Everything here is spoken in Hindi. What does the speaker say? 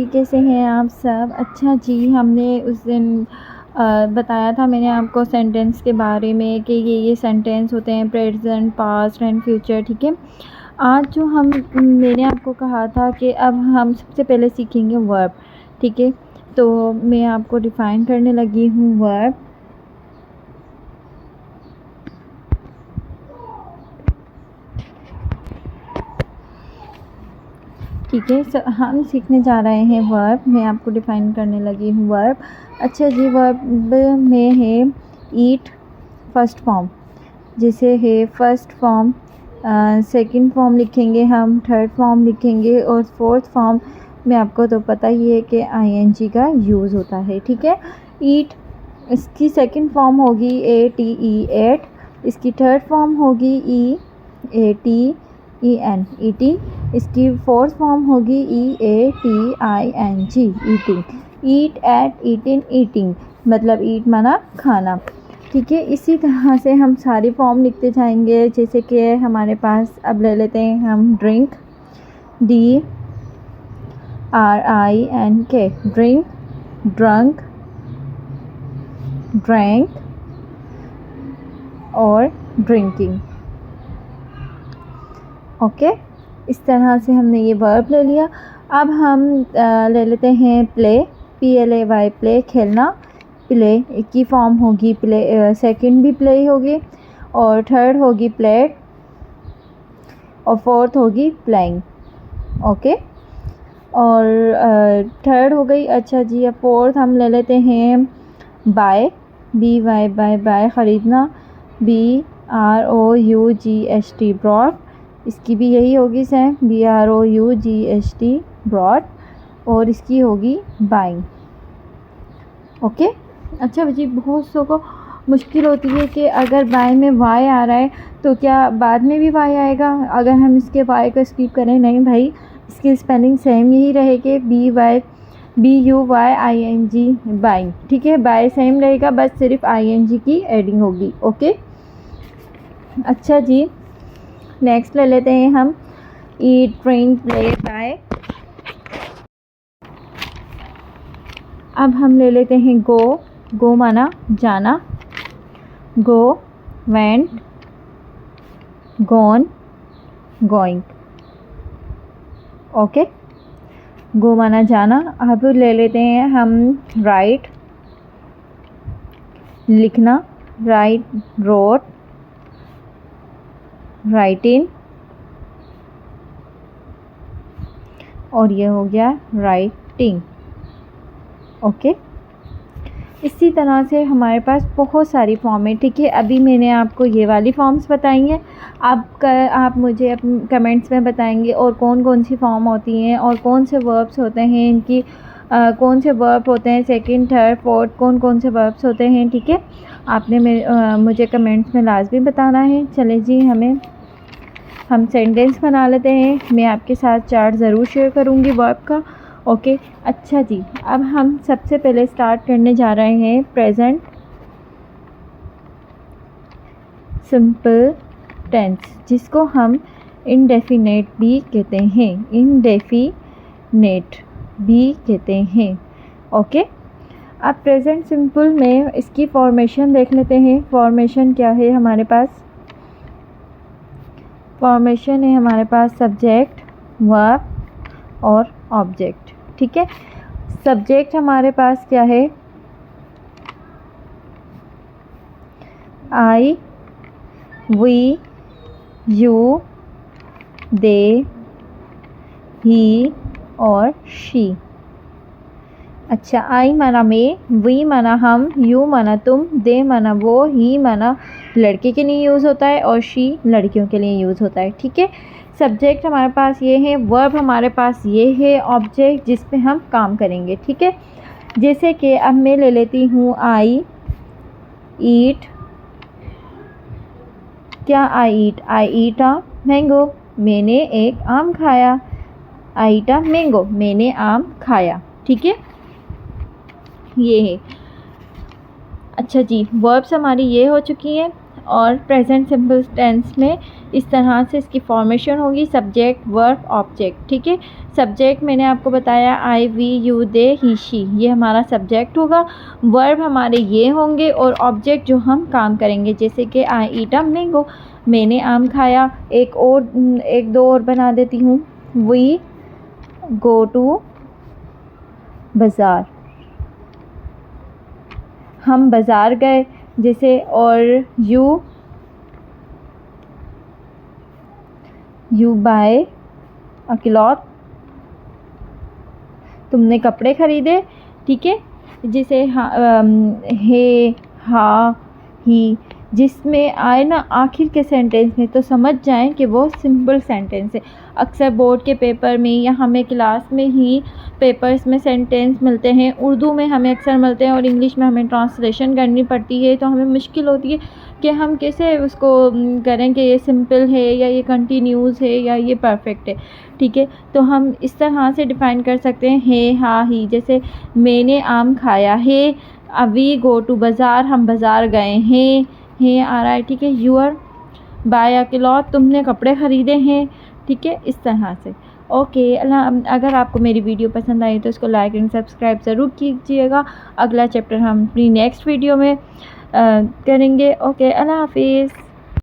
जी, कैसे हैं आप सब? अच्छा जी, हमने उस दिन बताया था मैंने आपको सेंटेंस के बारे में कि ये सेंटेंस होते हैं प्रेजेंट, पास्ट एंड फ्यूचर, ठीक है। आज जो मैंने आपको कहा था कि अब हम सबसे पहले सीखेंगे वर्ब, ठीक है। तो मैं आपको डिफ़ाइन करने लगी हूँ वर्ब। ठीक है, हम सीखने जा रहे हैं वर्ब। मैं आपको डिफ़ाइन करने लगी हूँ वर्ब। अच्छा जी, वर्ब में है ईट फर्स्ट फॉर्म, जैसे है फर्स्ट फॉर्म, सेकंड फॉर्म लिखेंगे हम, थर्ड फॉर्म लिखेंगे और फोर्थ फॉर्म में आपको तो पता ही है कि आईएनजी का यूज़ होता है, ठीक है। ईट, इसकी सेकंड फॉर्म होगी ATE एट, इसकी थर्ड फॉर्म होगी EATEN ईटिंग, इसकी फोर्थ फॉर्म होगी EATING ईटिंग। ईट, एट, ईटिंग, ईटिंग मतलब ईट माना खाना, ठीक है। इसी तरह से हम सारी फॉर्म लिखते जाएंगे। जैसे कि हमारे पास अब ले लेते हैं हम drink, DRINK drink, drunk, drank और ड्रिंकिंग, ओके। इस तरह से हमने ये वर्ब ले लिया। अब हम ले लेते हैं प्ले, PLAY प्ले, खेलना। प्ले की फॉर्म होगी प्ले, सेकंड भी प्ले होगी और थर्ड होगी प्लेड और फोर्थ होगी प्लेइंग, ओके। और थर्ड हो गई। अच्छा जी, अब फोर्थ हम ले लेते हैं बाय, BY बाय ख़रीदना, BROUGST ब्रॉड, इसकी भी यही होगी सेम, BROUGST ब्रॉड, और इसकी होगी बाइंग, ओके। अच्छा जी, बहुत सौ को मुश्किल होती है कि अगर बाय में वाई आ रहा है तो क्या बाद में भी वाई आएगा अगर हम इसके वाई को स्किप करें? नहीं भाई, इसकी स्पेलिंग सेम यही रहेगी, BUYING बाइंग, ठीक है। बाय सेम रहेगा, बस सिर्फ ING की एडिंग होगी, ओके। अच्छा जी, नेक्स्ट ले लेते हैं हम ईट, ड्रिंक, प्ले, बाय। अब हम ले लेते हैं गो माना जाना, गो, वेंट, गॉन, गोइंग, ओके। गो माना जाना। अब ले लेते हैं हम राइट, लिखना, राइट, रोट, राइटिंग, और ये हो गया राइटिंग, ओके। इसी तरह से हमारे पास बहुत सारी फॉर्म है, ठीक है। अभी मैंने आपको ये वाली फॉर्म्स बताई हैं। आप मुझे कमेंट्स में बताएंगे और कौन कौन सी फॉर्म होती हैं और कौन से वर्ब्स होते हैं इनकी, कौन से वर्ब होते हैं सेकंड, थर्ड, फोर्थ, कौन कौन से वर्ब्स होते हैं, ठीक है। आपने मुझे कमेंट्स में लाजमी बताना है। चले जी, हम सेंटेंस बना लेते हैं। मैं आपके साथ चार्ट ज़रूर शेयर करूँगी वर्ब का, ओके। अच्छा जी, अब हम सबसे पहले स्टार्ट करने जा रहे हैं प्रेजेंट सिंपल टेंस, जिसको हम इंडेफिनेट भी कहते हैं, इंडेफिनेट भी कहते हैं, ओके। अब प्रेजेंट सिंपल में इसकी फॉर्मेशन देख लेते हैं। फॉर्मेशन क्या है हमारे पास? फॉर्मेशन है हमारे पास सब्जेक्ट, वर्ब और ऑब्जेक्ट, ठीक है। सब्जेक्ट हमारे पास क्या है? आई, वी, यू, दे, ही और शी। अच्छा, आई माना मैं, वी माना हम, यू माना तुम, दे माना वो, ही माना लड़के के लिए यूज़ होता है और शी लड़कियों के लिए यूज़ होता है, ठीक है। सब्जेक्ट हमारे पास ये है, वर्ब हमारे पास ये है, ऑब्जेक्ट जिस पे हम काम करेंगे, ठीक है। जैसे कि अब मैं ले लेती हूँ आई ईट। क्या आई ईट आ मैंगो, मैंने एक आम खाया। आई ईट आ मैंगो, मैंने आम खाया, ठीक है। ये है। अच्छा जी, वर्ब्स हमारी ये हो चुकी हैं। और प्रेजेंट सिंपल टेंस में इस तरह से इसकी फॉर्मेशन होगी, सब्जेक्ट वर्ब ऑब्जेक्ट। ठीक है, सब्जेक्ट मैंने आपको बताया I we you they he she, ये हमारा सब्जेक्ट होगा। वर्ब हमारे ये होंगे और ऑब्जेक्ट जो हम काम करेंगे, जैसे कि आई ईट अ मैंगो, मैंने आम खाया। एक दो और बना देती हूँ, वी गो टू बाज़ार, हम बाज़ार गए। जैसे और यू बाय अ क्लॉथ, तुमने कपड़े ख़रीदे। ठीक है, जैसे हे हा ही, जिसमें आए ना आखिर के सेंटेंस में तो समझ जाएं कि वो सिंपल सेंटेंस है। अक्सर बोर्ड के पेपर में या हमें क्लास में ही पेपर्स में सेंटेंस मिलते हैं, उर्दू में हमें अक्सर मिलते हैं और इंग्लिश में हमें ट्रांसलेशन करनी पड़ती है, तो हमें मुश्किल होती है कि हम कैसे उसको करें कि ये सिंपल है या ये कंटिन्यूस है या ये परफेक्ट है। ठीक है, तो हम इस तरह से डिफ़ाइन कर सकते हैं हे हा ही। जैसे मैंने आम खाया है, वी गो टू बाज़ार, हम बाज़ार गए हैं, आ रहा है। ठीक है, यूर बाय अ क्लॉथ, तुमने कपड़े ख़रीदे हैं। ठीक है, इस तरह से। ओके, अगर आपको मेरी वीडियो पसंद आई तो इसको लाइक एंड सब्सक्राइब ज़रूर कीजिएगा। अगला चैप्टर हम अपनी नेक्स्ट वीडियो में करेंगे। ओके, अल्लाह हाफिज़।